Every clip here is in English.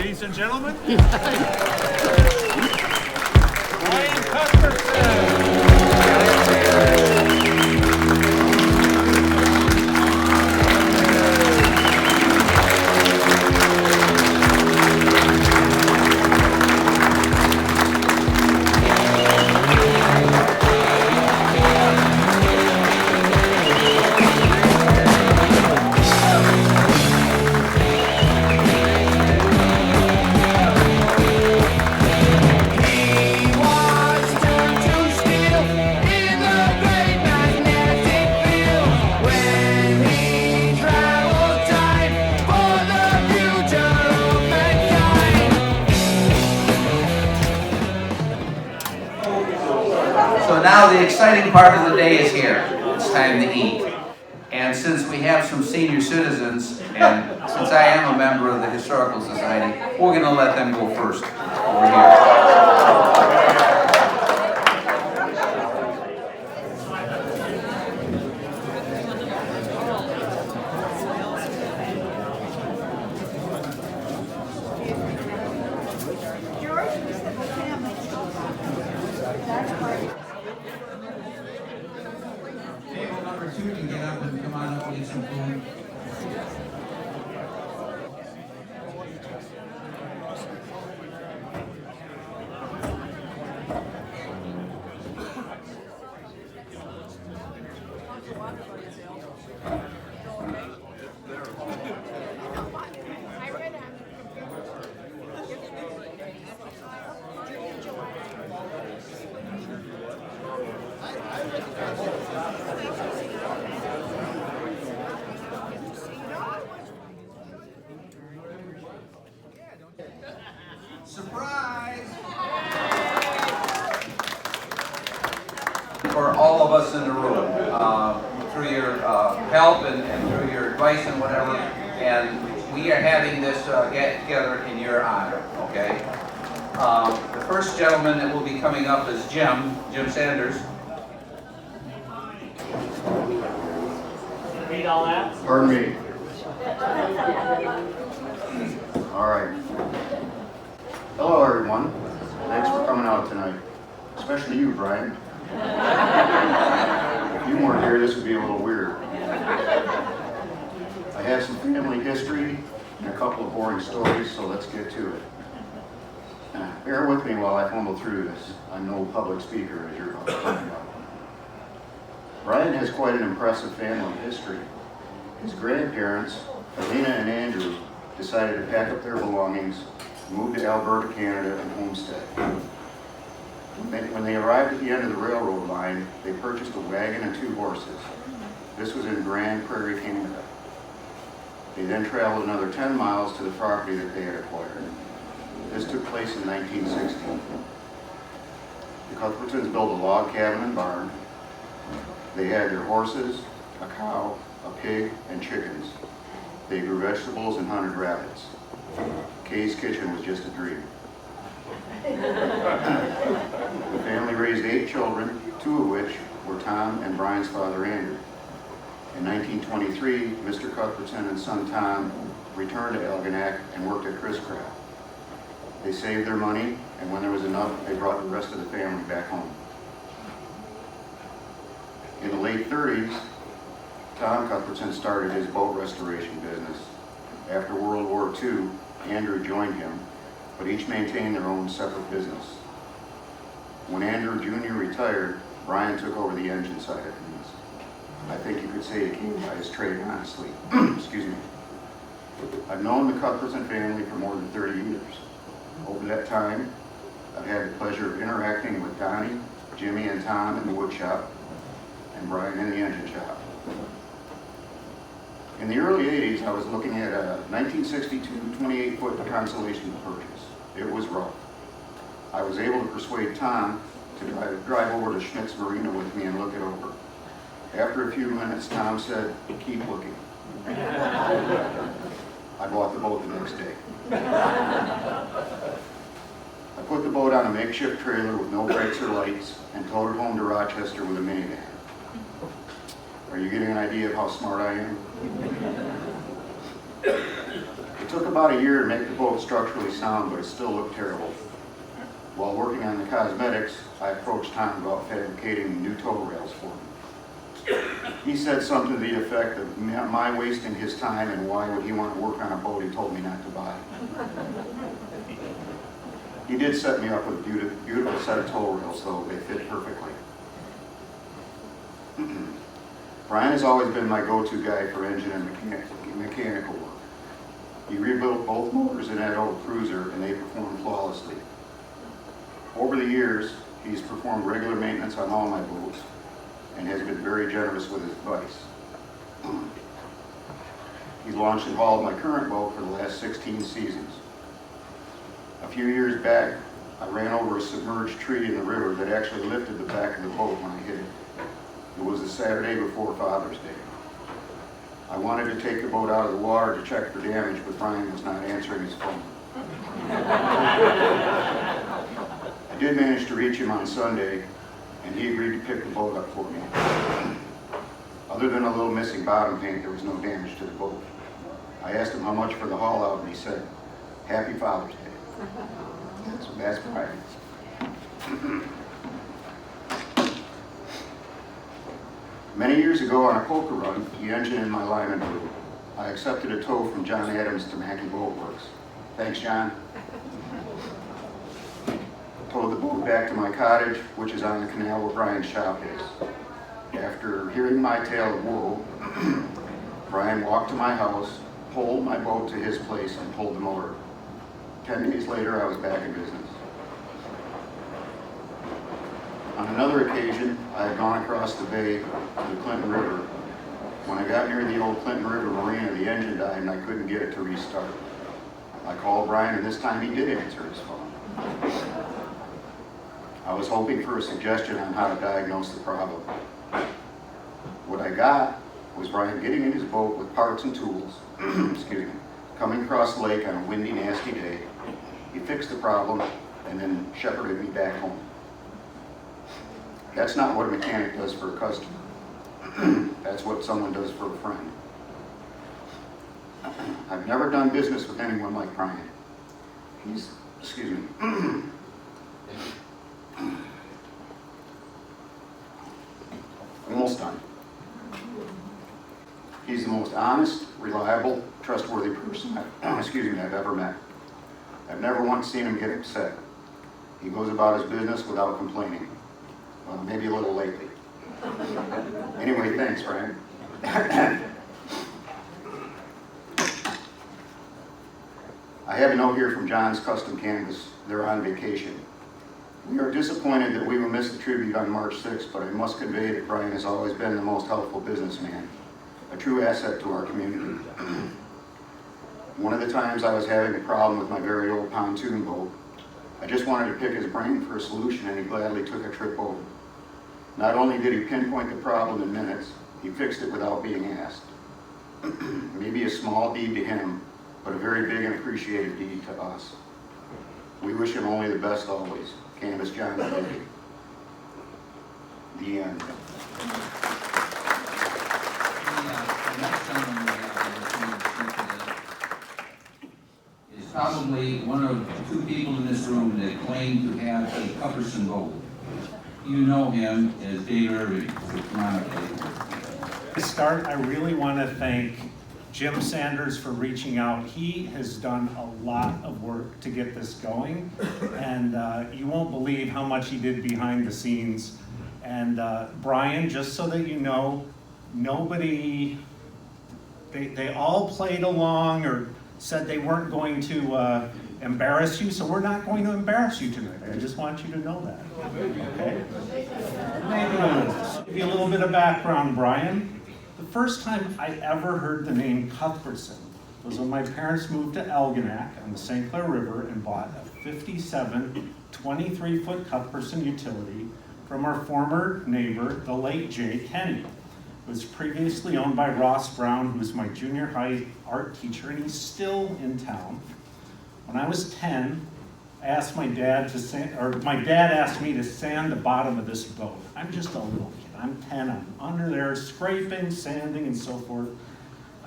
Ladies and gentlemen, Brian Cuthbertson. So now the exciting part of the day is here. It's time to eat. And since we have some senior citizens, and since I am a member of the Historical Society, we're going to let them go first over here. Table number 2 can get up and come on up and get some food. Surprise! For all of us in the room, through your help and through your advice and whatever, and we are having this get together in your honor, okay? The first gentleman that will be coming up is Jim Sanders. Read all that? Pardon me. All right. Hello, everyone. Thanks for coming out tonight, especially you, Brian. If you weren't here, this would be a little weird. I have some family history and a couple of boring stories, so let's get to it. Bear with me while I fumble through this. I'm no public speaker, as you're about to find out. Brian has quite an impressive family history. His grandparents, Alina and Andrew, decided to pack up their belongings, move to Alberta, Canada, and homestead. When they arrived at the end of the railroad line, they purchased a wagon and 2 horses. This was in Grand Prairie, Canada. They then traveled another 10 miles to the property that they had acquired. This took place in 1960. The Cuthbertsons built a log cabin and barn. They had their horses, a cow, a pig, and chickens. They grew vegetables and hunted rabbits. Kay's kitchen was just a dream. The family raised 8 children, 2 of which were Tom and Brian's father, Andrew. In 1923, Mr. Cuthbertson and son Tom returned to Algonac and worked at Chris Craft. They saved their money, and when there was enough, they brought the rest of the family back home. In the late 30s, Tom Cuthbertson started his boat restoration business. After World War II, Andrew joined him, but each maintained their own separate business. When Andrew Jr. retired, Brian took over the engine side of things. I think you could say he came by his trade honestly. Excuse me. I've known the Cuthbertson family for more than 30 years. Over that time, I've had the pleasure of interacting with Donnie, Jimmy, and Tom in the wood shop, and Brian in the engine shop. In the early 80s, I was looking at a 1962 28-foot Constellation to purchase. It was rough. I was able to persuade Tom to drive over to Schmidt's Marina with me and look it over. After a few minutes, Tom said, "Keep looking." I bought the boat the next day. I put the boat on a makeshift trailer with no brakes or lights and towed it home to Rochester with a minivan. Are you getting an idea of how smart I am? The It took about a year to make the boat structurally sound, but it still looked terrible. While working on the cosmetics, I approached Tom about fabricating new tow rails for him. He said something to the effect of my wasting his time and why would he want to work on a boat he told me not to buy. He did set me up with a beautiful set of tow rails, though they fit perfectly. Brian has always been my go-to guy for engine and mechanical work. He rebuilt both motors in that old cruiser and they performed flawlessly. Over the years, he's performed regular maintenance on all my boats and has been very generous with his advice. He's launched and hauled my current boat for the last 16 seasons. A few years back, I ran over a submerged tree in the river that actually lifted the back of the boat when I hit it. It was the Saturday before Father's Day. I wanted to take the boat out of the water to check for damage, but Brian was not answering his phone. I did manage to reach him on Sunday, and he agreed to pick the boat up for me. Other than a little missing bottom paint, there was no damage to the boat. I asked him how much for the haul out, and he said, "Happy Father's Day." That's Brian. Many years ago on a poker run, the engine in my lineman blew. I accepted a tow from John Adams to Mackey Boat Works. Thanks, John. Towed the boat back to my cottage, which is on the canal where Brian's shop is. After hearing my tale of woe, Brian walked to my house, pulled my boat to his place, and pulled the motor. 10 days later, I was back in business. On another occasion, I had gone across the bay to the Clinton River. When I got near the old Clinton River Marina, the engine died and I couldn't get it to restart. I called Brian, and this time he did answer his phone. I was hoping for a suggestion on how to diagnose the problem. What I got was Brian getting in his boat with parts and tools, excuse me, coming across the lake on a windy, nasty day. He fixed the problem and then shepherded me back home. That's not what a mechanic does for a customer. That's what someone does for a friend. I've never done business with anyone like Brian. He's, excuse me. Almost done. He's the most honest, reliable, trustworthy person I've ever met. I've never once seen him get upset. He goes about his business without complaining. Well, maybe a little lately. Anyway, thanks, Brian. I have a note here from John's Custom Canvas. They're on vacation. We are disappointed that we will miss the tribute on March 6th, but I must convey that Brian has always been the most helpful businessman, a true asset to our community. One of the times I was having a problem with my very old pontoon boat, I just wanted to pick his brain for a solution, and he gladly took a trip over. Not only did he pinpoint the problem in minutes, he fixed it without being asked. Maybe a small deed to him, but a very big and appreciated deed to us. We wish him only the best always. Canvas John today. The end. The next gentleman we have today is probably one of two people in this room that claim to have a Cuthbertson boat. You know him as Dave Irving. So come on up, Dave. To start, I really want to thank Jim Sanders for reaching out. He has done a lot of work to get this going, and you won't believe how much he did behind the scenes. And Brian, just so that you know, nobody, they all played along or said they weren't going to embarrass you, so we're not going to embarrass you tonight. I just want you to know that. Okay? Maybe give you a little bit of background, Brian. The first time I ever heard the name Cuthbertson was when my parents moved to Algonac on the St. Clair River and bought a 57 23-foot Cuthbertson utility from our former neighbor, the late Jay Kenny. It was previously owned by Ross Brown, who was my junior high art teacher, and he's still in town. When I was 10, I asked my dad to sand, or my dad asked me to sand the bottom of this boat. I'm just a little kid. I'm 10. I'm under there scraping, sanding, and so forth.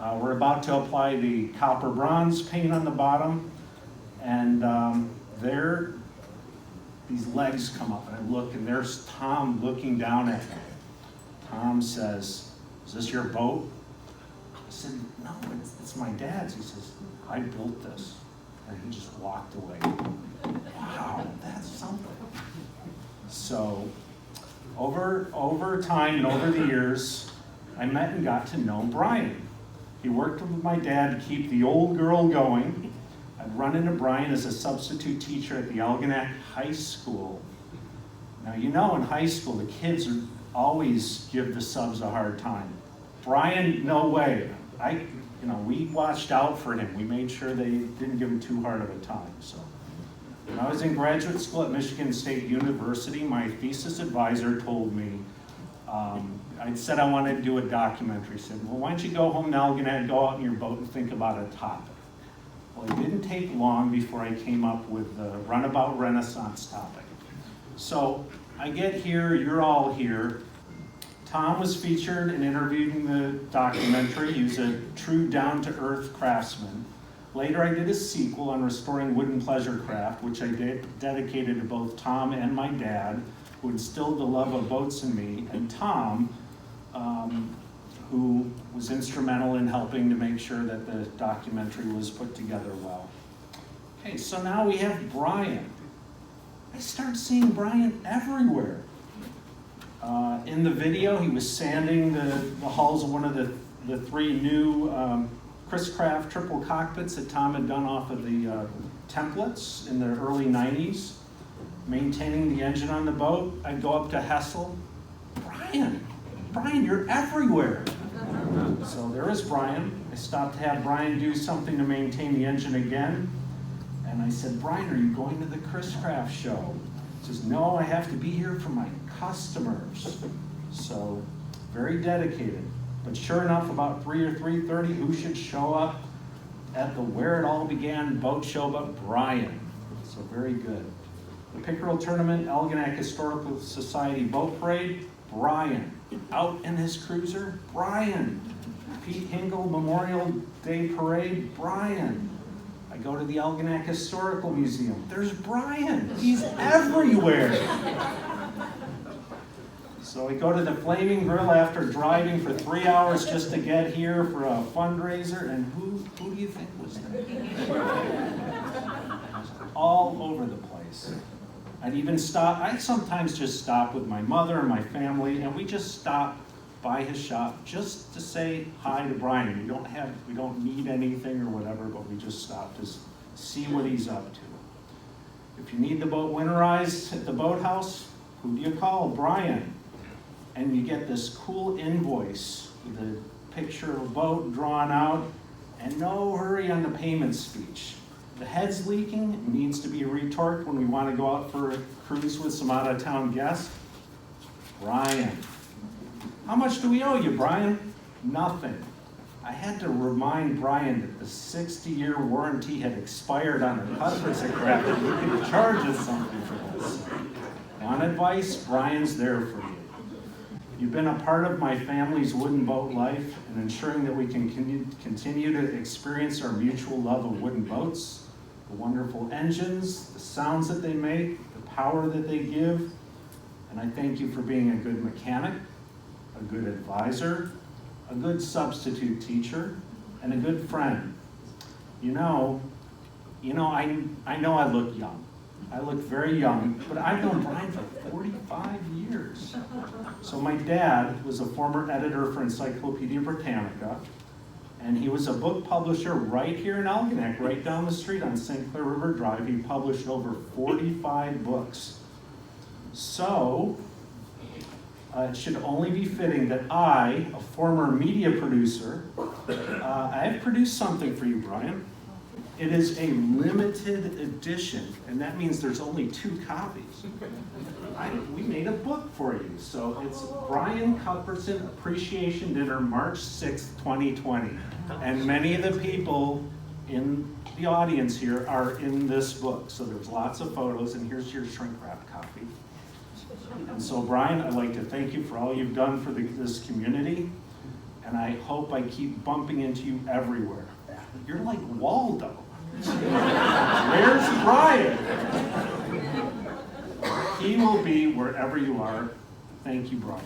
We're about to apply the copper bronze paint on the bottom, and there, these legs come up, and I look, and there's Tom looking down at me. Tom says, "Is this your boat?" I said, "No, it's my dad's." He says, "I built this." And he just walked away. Wow, that's something. So, over time and over the years, I met and got to know Brian. He worked with my dad to keep the old girl going. I'd run into Brian as a substitute teacher at the Algonac High School. Now, you know, in high school, the kids always give the subs a hard time. Brian, no way. We watched out for him. We made sure they didn't give him too hard of a time. So, when I was in graduate school at Michigan State University, my thesis advisor told me, I said I wanted to do a documentary. He said, "Well, why don't you go home to Algonac, go out in your boat and think about a topic." Well, it didn't take long before I came up with the Runabout Renaissance topic. So I get here, you're all here. Tom was featured and interviewed in the documentary. He was a true down-to-earth craftsman. Later, I did a sequel on restoring wooden pleasure craft, which I dedicated to both Tom and my dad, who instilled the love of boats in me, and Tom, who was instrumental in helping to make sure that the documentary was put together well. Okay, so now we have Brian. I started seeing Brian everywhere. In the video, he was sanding the hulls of one of the three new Chris Craft triple cockpits that Tom had done off of the templates in the early 90s, maintaining the engine on the boat. I'd go up to Hessel. Brian, you're everywhere. So there is Brian. I stopped to have Brian do something to maintain the engine again. And I said, "Brian, are you going to the Chris Craft show?" He says, "No, I have to be here for my customers." So very dedicated. But sure enough, about 3 or 3:30, who should show up at the Where It All Began boat show but Brian. So very good. The Pickerel Tournament, Algonac Historical Society Boat Parade, Brian. Out in his cruiser, Brian. Pete Hingle Memorial Day Parade, Brian. I go to the Algonac Historical Museum, there's Brian. He's everywhere. So we go to the Flaming Grill after driving for 3 hours just to get here for a fundraiser, and who do you think was there? All over the place. I sometimes just stop with my mother and my family, and we just stop by his shop just to say hi to Brian. We don't need anything or whatever, but we just stop to see what he's up to. If you need the boat winterized at the boathouse, who do you call? Brian. And you get this cool invoice with a picture of a boat drawn out, and no hurry on the payment speech. The head's leaking, it needs to be retorqued when we want to go out for a cruise with some out-of-town guests. Brian. How much do we owe you, Brian? Nothing. I had to remind Brian that the 60-year warranty had expired on a Cuthbertson craft, and we could charge us something for this. Want advice? Brian's there for you. You've been a part of my family's wooden boat life and ensuring that we can continue to experience our mutual love of wooden boats, the wonderful engines, the sounds that they make, the power that they give. And I thank you for being a good mechanic, a good advisor, a good substitute teacher, and a good friend. I know I look young. I look very young, but I've known Brian for 45 years. So my dad was a former editor for Encyclopedia Britannica, and he was a book publisher right here in Algonac, right down the street on St. Clair River Drive. He published over 45 books. So it should only be fitting that I, a former media producer, I have produced something for you, Brian. It is a limited edition, and that means there's only 2 copies. We made a book for you. So it's Brian Cuthbertson Appreciation Dinner, March 6th, 2020. And many of the people in the audience here are in this book. So there's lots of photos, and here's your shrink wrap copy. And so Brian, I'd like to thank you for all you've done for this community. and I hope I keep bumping into you everywhere. You're like Waldo. Where's Brian? He will be wherever you are. Thank you, Brian.